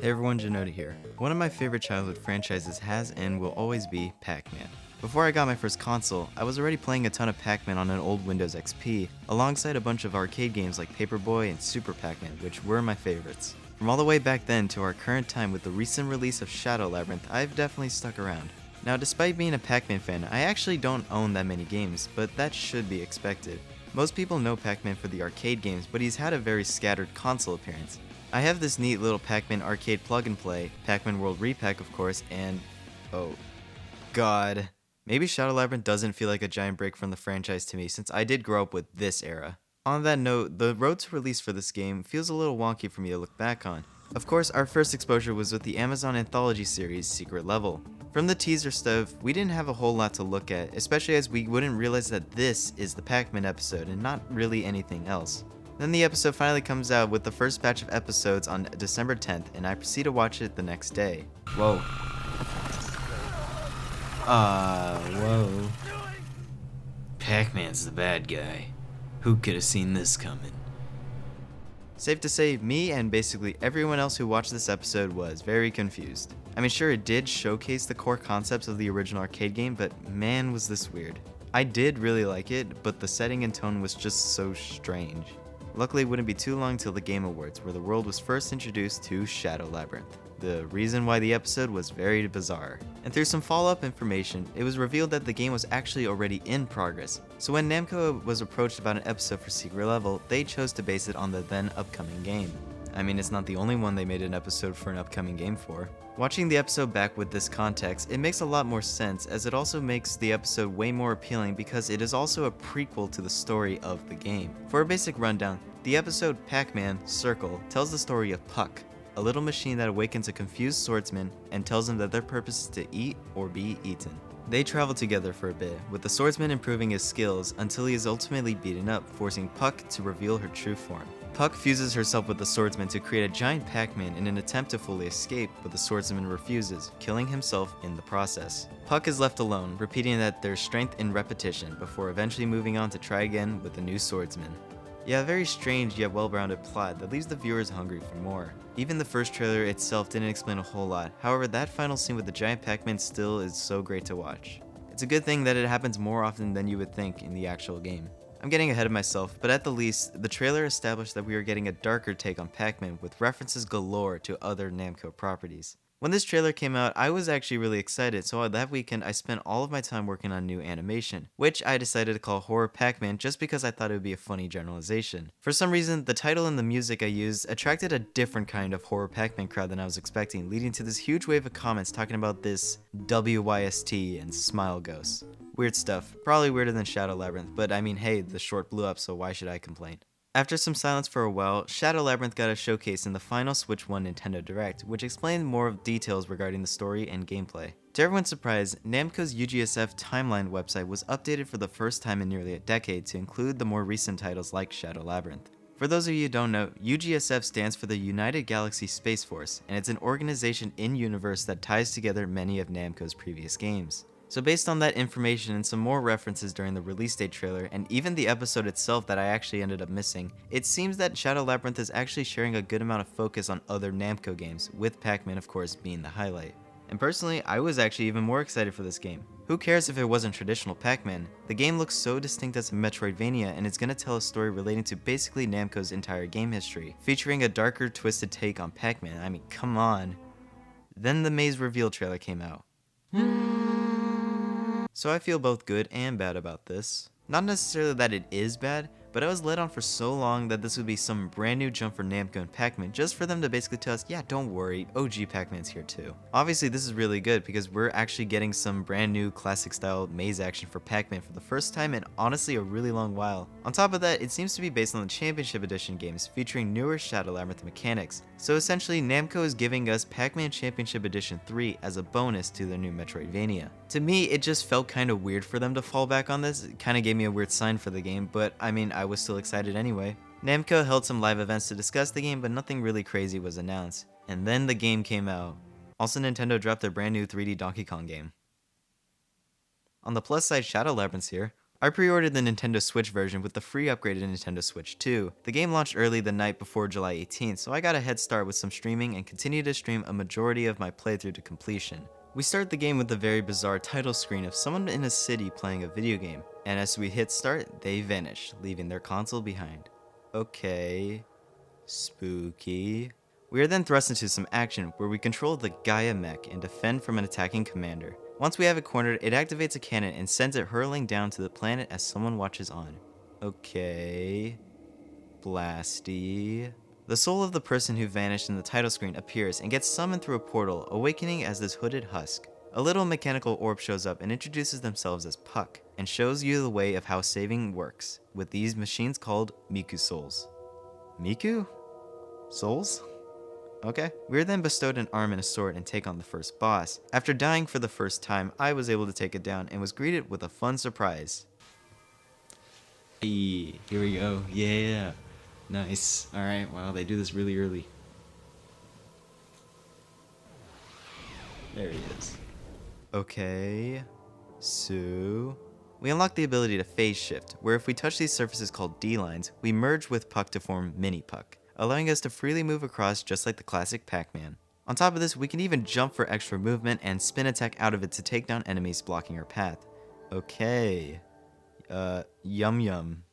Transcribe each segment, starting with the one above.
Hey everyone, Janota here. One of my favorite childhood franchises has and will always be Pac-Man. Before I got my first console, I was already playing a ton of Pac-Man on an old Windows XP, alongside a bunch of arcade games like Paperboy and Super Pac-Man, which were my favorites. From all the way back then to our current time with the recent release of Shadow Labyrinth, I've definitely stuck around. Now, despite being a Pac-Man fan, I actually don't own that many games, but that should be expected. Most people know Pac-Man for the arcade games, but he's had a very scattered console appearance. I have this neat little Pac-Man arcade plug and play, Pac-Man World Repack of course, and oh god. Maybe Shadow Labyrinth doesn't feel like a giant break from the franchise to me since I did grow up with this era. On that note, the road to release for this game feels a little wonky for me to look back on. Of course, our first exposure was with the Amazon anthology series Secret Level. From the teaser stuff, we didn't have a whole lot to look at, especially as we wouldn't realize that this is the Pac-Man episode and not really anything else. Then the episode finally comes out with the first batch of episodes on December 10th, and I proceed to watch it the next day. Whoa. Whoa. Pac-Man's the bad guy. Who could have seen this coming? Safe to say, me and basically everyone else who watched this episode was very confused. I mean, sure, it did showcase the core concepts of the original arcade game, but man, was this weird. I did really like it, but the setting and tone was just so strange. Luckily, it wouldn't be too long till the Game Awards, where the world was first introduced to Shadow Labyrinth. The reason why the episode was very bizarre. And through some follow-up information, it was revealed that the game was actually already in progress. So when Namco was approached about an episode for Secret Level, they chose to base it on the then upcoming game. I mean, it's not the only one they made an episode for an upcoming game for. Watching the episode back with this context, it makes a lot more sense, as it also makes the episode way more appealing because it is also a prequel to the story of the game. For a basic rundown, the episode Pac-Man Circle tells the story of Puck, a little machine that awakens a confused swordsman and tells him that their purpose is to eat or be eaten. They travel together for a bit, with the swordsman improving his skills until he is ultimately beaten up, forcing Puck to reveal her true form. Puck fuses herself with the swordsman to create a giant Pac-Man in an attempt to fully escape, but the swordsman refuses, killing himself in the process. Puck is left alone, repeating that there's strength in repetition, before eventually moving on to try again with a new swordsman. Yeah, a very strange yet well-rounded plot that leaves the viewers hungry for more. Even the first trailer itself didn't explain a whole lot, however that final scene with the giant Pac-Man still is so great to watch. It's a good thing that it happens more often than you would think in the actual game. I'm getting ahead of myself, but at the least, the trailer established that we are getting a darker take on Pac-Man with references galore to other Namco properties. When this trailer came out, I was actually really excited, so that weekend I spent all of my time working on new animation, which I decided to call Horror Pac-Man just because I thought it would be a funny generalization. For some reason, the title and the music I used attracted a different kind of Horror Pac-Man crowd than I was expecting, leading to this huge wave of comments talking about this WYST and Smile Ghost. Weird stuff, probably weirder than Shadow Labyrinth, but I mean hey, the short blew up, so why should I complain? After some silence for a while, Shadow Labyrinth got a showcase in the final Switch 1 Nintendo Direct, which explained more of details regarding the story and gameplay. To everyone's surprise, Namco's UGSF timeline website was updated for the first time in nearly a decade to include the more recent titles like Shadow Labyrinth. For those of you who don't know, UGSF stands for the United Galaxy Space Force, and it's an organization in-universe that ties together many of Namco's previous games. So based on that information and some more references during the release date trailer, and even the episode itself that I actually ended up missing, it seems that Shadow Labyrinth is actually sharing a good amount of focus on other Namco games, with Pac-Man of course being the highlight. And personally, I was actually even more excited for this game. Who cares if it wasn't traditional Pac-Man? The game looks so distinct as a metroidvania, and it's gonna tell a story relating to basically Namco's entire game history, featuring a darker, twisted take on Pac-Man. I mean, come on. Then the Maze reveal trailer came out. So I feel both good and bad about this. Not necessarily that it is bad, but I was led on for so long that this would be some brand new jump for Namco and Pac-Man just for them to basically tell us, yeah, don't worry, OG Pac-Man's here too. Obviously this is really good because we're actually getting some brand new classic style maze action for Pac-Man for the first time in honestly a really long while. On top of that, it seems to be based on the Championship Edition games featuring newer Shadow Labyrinth mechanics. So essentially Namco is giving us Pac-Man Championship Edition 3 as a bonus to their new Metroidvania. To me, it just felt kind of weird for them to fall back on this. It kind of gave me a weird sign for the game, but I mean, I was still excited anyway. Namco held some live events to discuss the game, but nothing really crazy was announced. And then the game came out. Also, Nintendo dropped their brand new 3D Donkey Kong game. On the plus side, Shadow Labyrinth's here. I pre-ordered the Nintendo Switch version with the free upgraded Nintendo Switch 2. The game launched early the night before July 18th, so I got a head start with some streaming and continued to stream a majority of my playthrough to completion. We start the game with the very bizarre title screen of someone in a city playing a video game, and as we hit start, they vanish, leaving their console behind. Okay, spooky. We are then thrust into some action where we control the Gaia mech and defend from an attacking commander. Once we have it cornered, it activates a cannon and sends it hurtling down to the planet as someone watches on. Okay, blasty. The soul of the person who vanished in the title screen appears and gets summoned through a portal, awakening as this hooded husk. A little mechanical orb shows up and introduces themselves as Puck, and shows you the way of how saving works, with these machines called Miku Souls. Miku? Souls? Okay. We are then bestowed an arm and a sword and take on the first boss. After dying for the first time, I was able to take it down and was greeted with a fun surprise. Hey, here we go. Yeah. Nice. Alright, wow, they do this really early. There he is. Okay. So we unlock the ability to phase shift, where if we touch these surfaces called D-lines, we merge with Puck to form Mini Puck, allowing us to freely move across just like the classic Pac-Man. On top of this, we can even jump for extra movement and spin attack out of it to take down enemies blocking our path. Okay. Yum yum.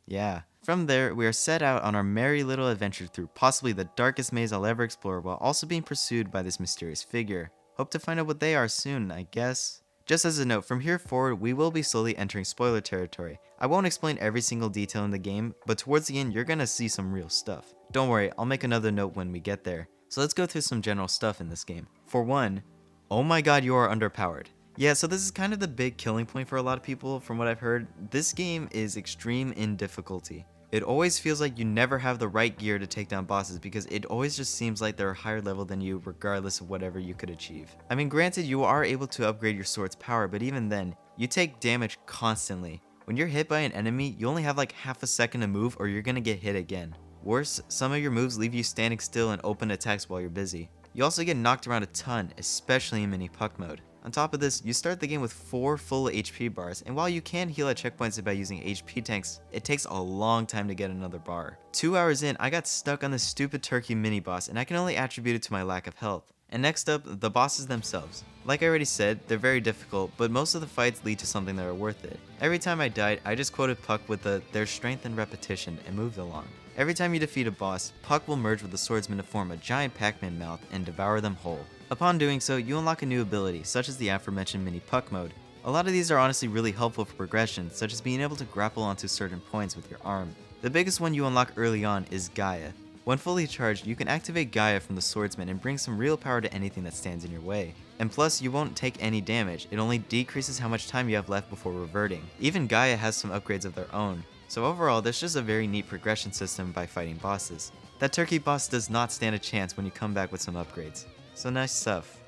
Yeah. From there, we are set out on our merry little adventure through possibly the darkest maze I'll ever explore while also being pursued by this mysterious figure. Hope to find out what they are soon, I guess. Just as a note, from here forward, we will be slowly entering spoiler territory. I won't explain every single detail in the game, but towards the end, you're gonna see some real stuff. Don't worry, I'll make another note when we get there. So let's go through some general stuff in this game. For one, oh my god, you are underpowered. Yeah, so this is kind of the big killing point for a lot of people. From what I've heard, this game is extreme in difficulty. It always feels like you never have the right gear to take down bosses because it always just seems like they're a higher level than you regardless of whatever you could achieve. I mean, granted, you are able to upgrade your sword's power, but even then, you take damage constantly. When you're hit by an enemy, you only have like half a second to move or you're gonna get hit again. Worse, some of your moves leave you standing still and open attacks while you're busy. You also get knocked around a ton, especially in mini Puck mode. On top of this, you start the game with 4 full HP bars, and while you can heal at checkpoints by using HP tanks, it takes a long time to get another bar. 2 hours in, I got stuck on this stupid turkey mini boss, and I can only attribute it to my lack of health. And next up, the bosses themselves. Like I already said, they're very difficult, but most of the fights lead to something that are worth it. Every time I died, I just quoted Puck with their strength and repetition and moved along. Every time you defeat a boss, Puck will merge with the swordsman to form a giant Pac-Man mouth and devour them whole. Upon doing so, you unlock a new ability, such as the aforementioned mini Puck mode. A lot of these are honestly really helpful for progression, such as being able to grapple onto certain points with your arm. The biggest one you unlock early on is Gaia. When fully charged, you can activate Gaia from the swordsman and bring some real power to anything that stands in your way. And plus, you won't take any damage, it only decreases how much time you have left before reverting. Even Gaia has some upgrades of their own. So overall, there's just a very neat progression system by fighting bosses. That turkey boss does not stand a chance when you come back with some upgrades. So nice stuff.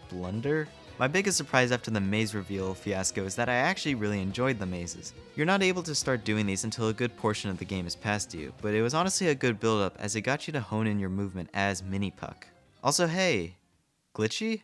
Blunder? My biggest surprise after the maze reveal fiasco is that I actually really enjoyed the mazes. You're not able to start doing these until a good portion of the game is past you, but it was honestly a good build up as it got you to hone in your movement as Mini Puck. Also, hey, glitchy?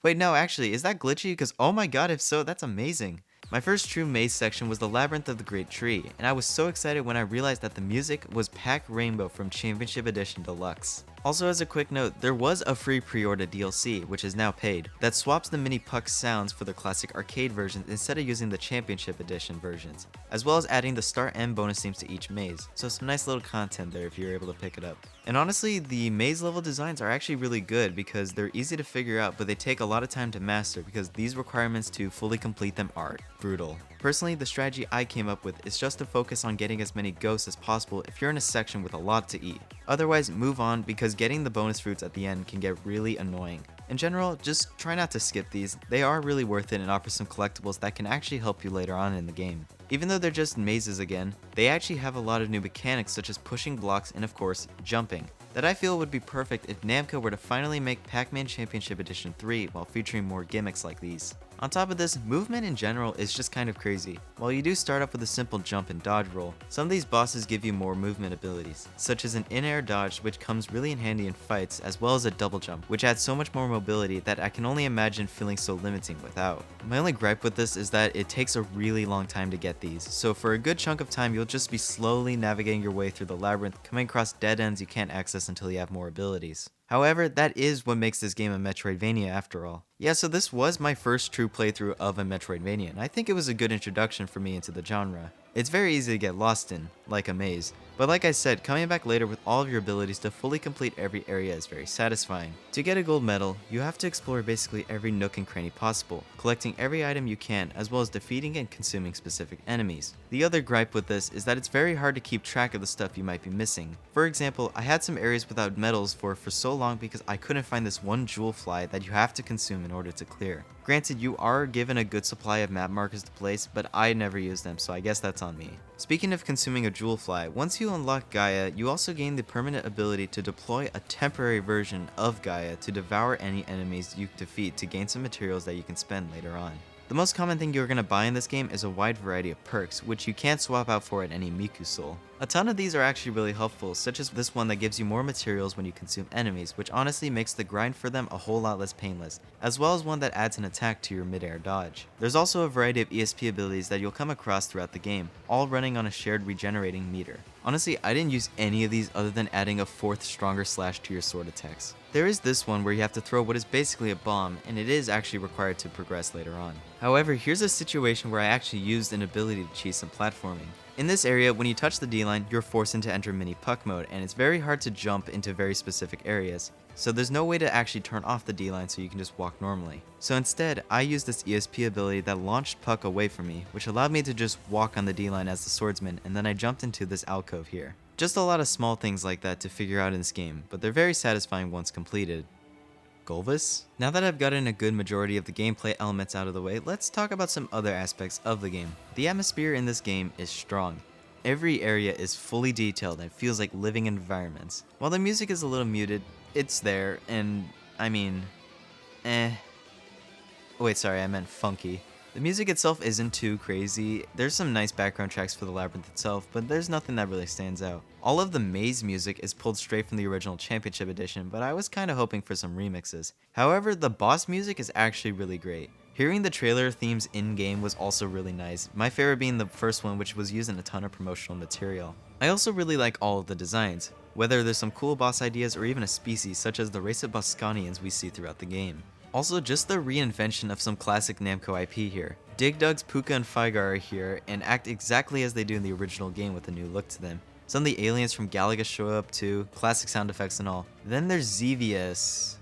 Wait, no, actually, is that glitchy? Because oh my god, if so, that's amazing. My first true maze section was the Labyrinth of the Great Tree, and I was so excited when I realized that the music was Pac-Rainbow from Championship Edition Deluxe. Also, as a quick note, there was a free pre-order DLC, which is now paid, that swaps the Mini Puck sounds for the classic arcade versions instead of using the Championship Edition versions, as well as adding the start and bonus themes to each maze, so some nice little content there if you're able to pick it up. And honestly, the maze level designs are actually really good because they're easy to figure out, but they take a lot of time to master because these requirements to fully complete them are brutal. Personally, the strategy I came up with is just to focus on getting as many ghosts as possible if you're in a section with a lot to eat. Otherwise, move on because getting the bonus fruits at the end can get really annoying. In general, just try not to skip these, they are really worth it and offer some collectibles that can actually help you later on in the game. Even though they're just mazes again, they actually have a lot of new mechanics such as pushing blocks and of course, jumping, that I feel would be perfect if Namco were to finally make Pac-Man Championship Edition 3 while featuring more gimmicks like these. On top of this, movement in general is just kind of crazy. While you do start off with a simple jump and dodge roll, some of these bosses give you more movement abilities, such as an in-air dodge which comes really in handy in fights, as well as a double jump, which adds so much more mobility that I can only imagine feeling so limiting without. My only gripe with this is that it takes a really long time to get these, so for a good chunk of time you'll just be slowly navigating your way through the labyrinth, coming across dead ends you can't access until you have more abilities. However, that is what makes this game a Metroidvania after all. Yeah, so this was my first true playthrough of a Metroidvania, and I think it was a good introduction for me into the genre. It's very easy to get lost in, like a maze, but like I said, coming back later with all of your abilities to fully complete every area is very satisfying. To get a gold medal, you have to explore basically every nook and cranny possible, collecting every item you can, as well as defeating and consuming specific enemies. The other gripe with this is that it's very hard to keep track of the stuff you might be missing. For example, I had some areas without medals for so long because I couldn't find this one jewel fly that you have to consume in order to clear. Granted, you are given a good supply of map markers to place, but I never use them, so I guess that's on me. Speaking of consuming a jewel fly, once you unlock Gaia, you also gain the permanent ability to deploy a temporary version of Gaia to devour any enemies you defeat to gain some materials that you can spend later on. The most common thing you're going to buy in this game is a wide variety of perks, which you can't swap out for at any Miku Soul. A ton of these are actually really helpful, such as this one that gives you more materials when you consume enemies, which honestly makes the grind for them a whole lot less painless, as well as one that adds an attack to your mid-air dodge. There's also a variety of ESP abilities that you'll come across throughout the game, all running on a shared regenerating meter. Honestly, I didn't use any of these other than adding a 4th stronger slash to your sword attacks. There is this one where you have to throw what is basically a bomb, and it is actually required to progress later on. However, here's a situation where I actually used an ability to cheat some platforming. In this area, when you touch the D-line, you're forced into enter mini puck mode, and it's very hard to jump into very specific areas. So there's no way to actually turn off the D-line so you can just walk normally. So instead, I used this ESP ability that launched puck away from me, which allowed me to just walk on the D-line as the swordsman, and then I jumped into this alcove here. Just a lot of small things like that to figure out in this game, but they're very satisfying once completed. Golvis? Now that I've gotten a good majority of the gameplay elements out of the way, let's talk about some other aspects of the game. The atmosphere in this game is strong. Every area is fully detailed and feels like living environments. While the music is a little muted, it's there, and I mean, wait, sorry, I meant funky. The music itself isn't too crazy. There's some nice background tracks for the labyrinth itself, but there's nothing that really stands out. All of the maze music is pulled straight from the original Championship Edition, but I was kinda hoping for some remixes. However, the boss music is actually really great. Hearing the trailer themes in-game was also really nice, my favorite being the first one, which was using a ton of promotional material. I also really like all of the designs, whether there's some cool boss ideas or even a species such as the race of Bosconians we see throughout the game. Also, just the reinvention of some classic Namco IP here. Dig Dug's Puka and Fygar are here and act exactly as they do in the original game with a new look to them. Some of the aliens from Galaga show up too, classic sound effects and all. Then there's Xevious.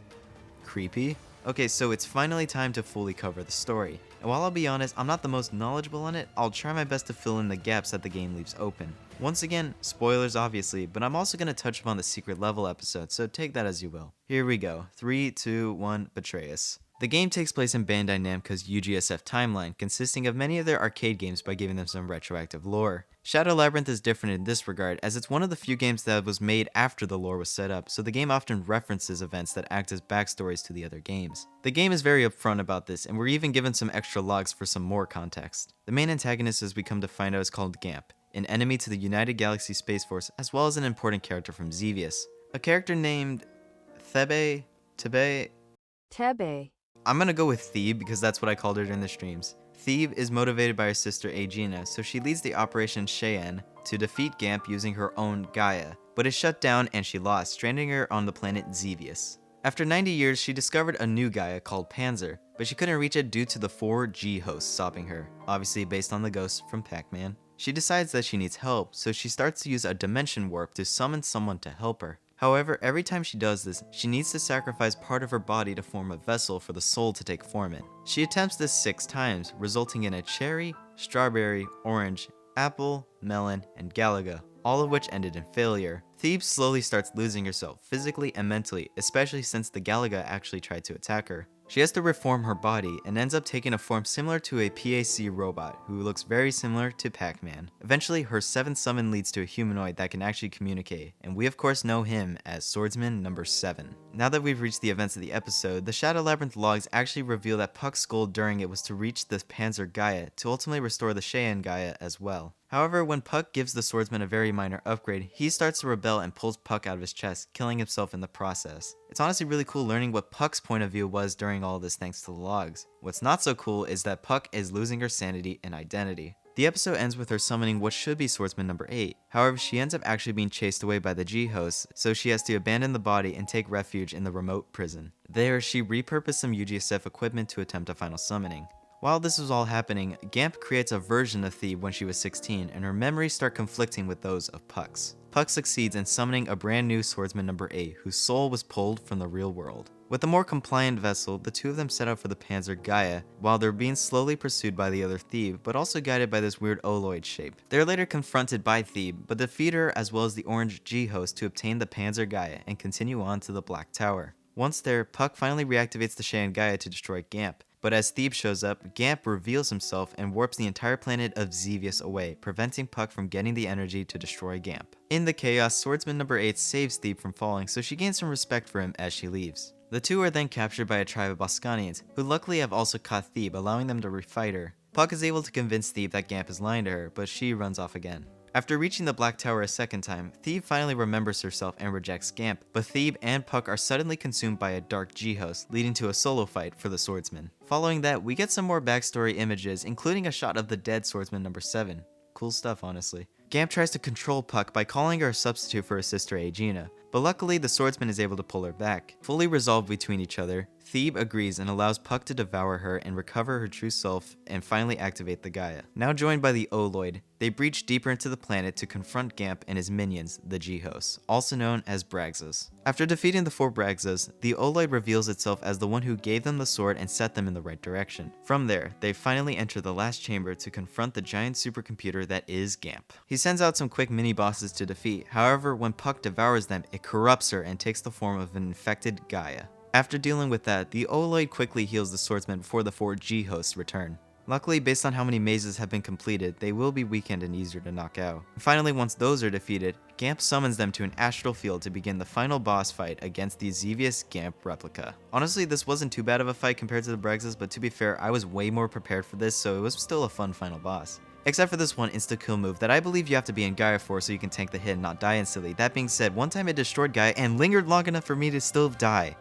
Creepy? Okay, so it's finally time to fully cover the story. And while I'll be honest, I'm not the most knowledgeable on it, I'll try my best to fill in the gaps that the game leaves open. Once again, spoilers obviously, but I'm also going to touch upon the secret level episode, so take that as you will. Here we go. 3, 2, 1, Betray Us. The game takes place in Bandai Namco's UGSF timeline, consisting of many of their arcade games by giving them some retroactive lore. Shadow Labyrinth is different in this regard, as it's one of the few games that was made after the lore was set up, so the game often references events that act as backstories to the other games. The game is very upfront about this, and we're even given some extra logs for some more context. The main antagonist, as we come to find out, is called Gamp, an enemy to the United Galaxy Space Force, as well as an important character from Xevious. A character named Tebe? I'm gonna go with Thebe because that's what I called her during the streams. Thebe is motivated by her sister Aegina, so she leads the Operation Cheyenne to defeat Gamp using her own Gaia, but is shut down and she lost, stranding her on the planet Xevious. After 90 years, she discovered a new Gaia called Panzer, but she couldn't reach it due to the 4G hosts stopping her, obviously based on the ghost from Pac-Man. She decides that she needs help, so she starts to use a dimension warp to summon someone to help her. However, every time she does this, she needs to sacrifice part of her body to form a vessel for the soul to take form in. She attempts this 6 times, resulting in a cherry, strawberry, orange, apple, melon, and Galaga, all of which ended in failure. Thebe slowly starts losing herself, physically and mentally, especially since the Galaga actually tried to attack her. She has to reform her body and ends up taking a form similar to a PAC robot who looks very similar to Pac-Man. Eventually, her 7th summon leads to a humanoid that can actually communicate, and we of course know him as Swordsman number 7. Now that we've reached the events of the episode, the Shadow Labyrinth logs actually reveal that Puck's goal during it was to reach the Panzer Gaia to ultimately restore the Cheyenne Gaia as well. However, when Puck gives the swordsman a very minor upgrade, he starts to rebel and pulls Puck out of his chest, killing himself in the process. It's honestly really cool learning what Puck's point of view was during all this thanks to the logs. What's not so cool is that Puck is losing her sanity and identity. The episode ends with her summoning what should be swordsman number 8. However, she ends up actually being chased away by the G-hosts, so she has to abandon the body and take refuge in the remote prison. There, she repurposed some UGSF equipment to attempt a final summoning. While this was all happening, Gamp creates a version of Thebe when she was 16, and her memories start conflicting with those of Puck's. Puck succeeds in summoning a brand new swordsman number 8, whose soul was pulled from the real world. With a more compliant vessel, the two of them set out for the Panzer Gaia, while they're being slowly pursued by the other Thebe, but also guided by this weird oloid shape. They're later confronted by Thebe, but defeat her as well as the orange G-host to obtain the Panzer Gaia and continue on to the Black Tower. Once there, Puck finally reactivates the Cheyenne Gaia to destroy Gamp. But as Thebe shows up, Gamp reveals himself and warps the entire planet of Xevious away, preventing Puck from getting the energy to destroy Gamp. In the chaos, Swordsman number 8 saves Thebe from falling, so she gains some respect for him as she leaves. The two are then captured by a tribe of Boscanians, who luckily have also caught Thebe, allowing them to refight her. Puck is able to convince Thebe that Gamp is lying to her, but she runs off again. After reaching the Black Tower a second time, Thebe finally remembers herself and rejects Gamp, but Thebe and Puck are suddenly consumed by a dark G-host, leading to a solo fight for the swordsman. Following that, we get some more backstory images, including a shot of the dead swordsman number 7. Cool stuff, honestly. Gamp tries to control Puck by calling her a substitute for her sister Aegina, but luckily the swordsman is able to pull her back. Fully resolved between each other, Thebe agrees and allows Puck to devour her and recover her true self and finally activate the Gaia. Now joined by the Oloid, they breach deeper into the planet to confront Gamp and his minions, the G-hosts, also known as Braxas. After defeating the 4 Braxas, the Oloid reveals itself as the one who gave them the sword and set them in the right direction. From there, they finally enter the last chamber to confront the giant supercomputer that is Gamp. He sends out some quick mini-bosses to defeat, however, when Puck devours them, it corrupts her and takes the form of an infected Gaia. After dealing with that, the Oloid quickly heals the swordsman before the 4 G-hosts return. Luckily, based on how many mazes have been completed, they will be weakened and easier to knock out. And finally, once those are defeated, Gamp summons them to an astral field to begin the final boss fight against the Xevious Gamp replica. Honestly, this wasn't too bad of a fight compared to the Braxas, but to be fair, I was way more prepared for this, so it was still a fun final boss. Except for this one insta-kill move that I believe you have to be in Gaia for so you can tank the hit and not die instantly. That being said, one time it destroyed Gaia and lingered long enough for me to still die.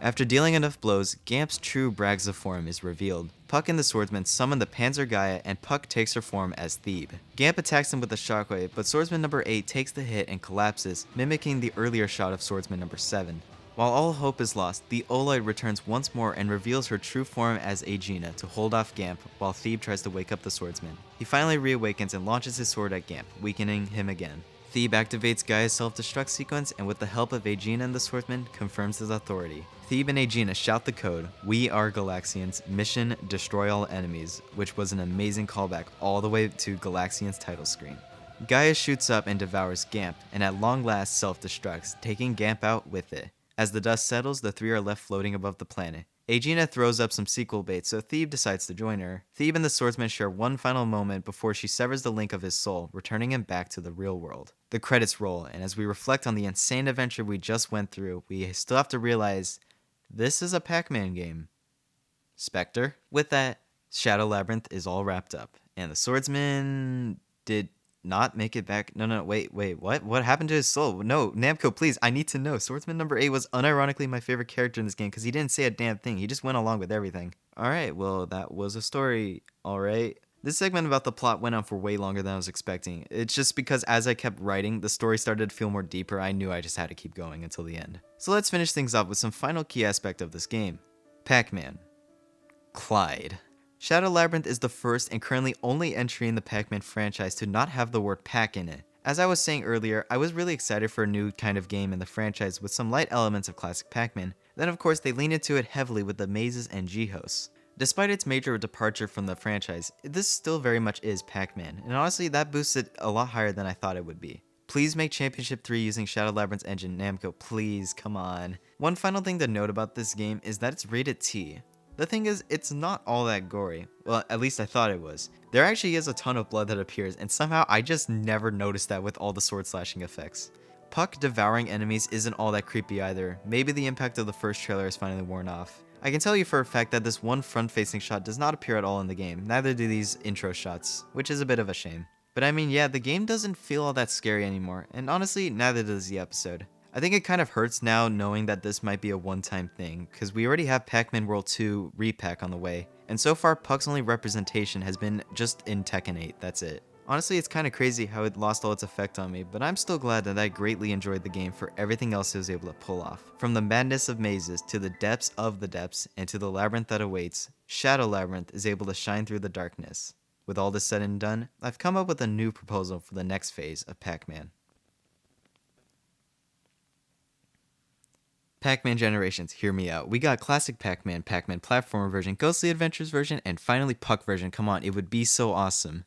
After dealing enough blows, Gamp's true Braxa form is revealed. Puck and the swordsman summon the Panzer Gaia and Puck takes her form as Thebe. Gamp attacks him with a shockwave, but swordsman number 8 takes the hit and collapses, mimicking the earlier shot of swordsman number 7. While all hope is lost, the Oloid returns once more and reveals her true form as Aegina to hold off Gamp while Thebe tries to wake up the swordsman. He finally reawakens and launches his sword at Gamp, weakening him again. Thebe activates Gaia's self-destruct sequence and with the help of Aegina and the swordsman, confirms his authority. Thebe and Aegina shout the code, "We are Galaxians, mission destroy all enemies," which was an amazing callback all the way to Galaxian's title screen. Gaia shoots up and devours Gamp, and at long last self-destructs, taking Gamp out with it. As the dust settles, the three are left floating above the planet. Aegina throws up some sequel bait, so Thebe decides to join her. Thebe and the swordsman share one final moment before she severs the link of his soul, returning him back to the real world. The credits roll, and as we reflect on the insane adventure we just went through, we still have to realize this is a Pac-Man game. Spectre. With that, Shadow Labyrinth is all wrapped up, and the swordsman did not make it back. No, wait, what? What happened to his soul? No, Namco, please, I need to know. Swordsman number 8 was unironically my favorite character in this game because he didn't say a damn thing. He just went along with everything. Alright, well, that was a story. Alright. This segment about the plot went on for way longer than I was expecting. It's just because as I kept writing, the story started to feel more deeper. I knew I just had to keep going until the end. So let's finish things off with some final key aspect of this game. Pac-Man. Clyde. Shadow Labyrinth is the first and currently only entry in the Pac-Man franchise to not have the word Pac in it. As I was saying earlier, I was really excited for a new kind of game in the franchise with some light elements of classic Pac-Man. Then of course they lean into it heavily with the mazes and G-hosts. Despite its major departure from the franchise, this still very much is Pac-Man, and honestly that boosts it a lot higher than I thought it would be. Please make Championship 3 using Shadow Labyrinth's engine. Namco, please, come on. One final thing to note about this game is that it's rated T. The thing is, it's not all that gory. Well, at least I thought it was. There actually is a ton of blood that appears, and somehow I just never noticed that with all the sword slashing effects. Puck devouring enemies isn't all that creepy either. Maybe the impact of the first trailer is finally worn off. I can tell you for a fact that this one front-facing shot does not appear at all in the game, neither do these intro shots, which is a bit of a shame. But I mean, yeah, the game doesn't feel all that scary anymore, and honestly, neither does the episode. I think it kind of hurts now knowing that this might be a one-time thing, because we already have Pac-Man World 2 repack on the way, and so far Puck's only representation has been just in Tekken 8, that's it. Honestly, it's kind of crazy how it lost all its effect on me, but I'm still glad that I greatly enjoyed the game for everything else it was able to pull off. From the madness of mazes, to the depths of the depths, and to the labyrinth that awaits, Shadow Labyrinth is able to shine through the darkness. With all this said and done, I've come up with a new proposal for the next phase of Pac-Man. Pac-Man Generations, hear me out. We got Classic Pac-Man, Pac-Man Platformer version, Ghostly Adventures version, and finally Puck version. Come on, it would be so awesome.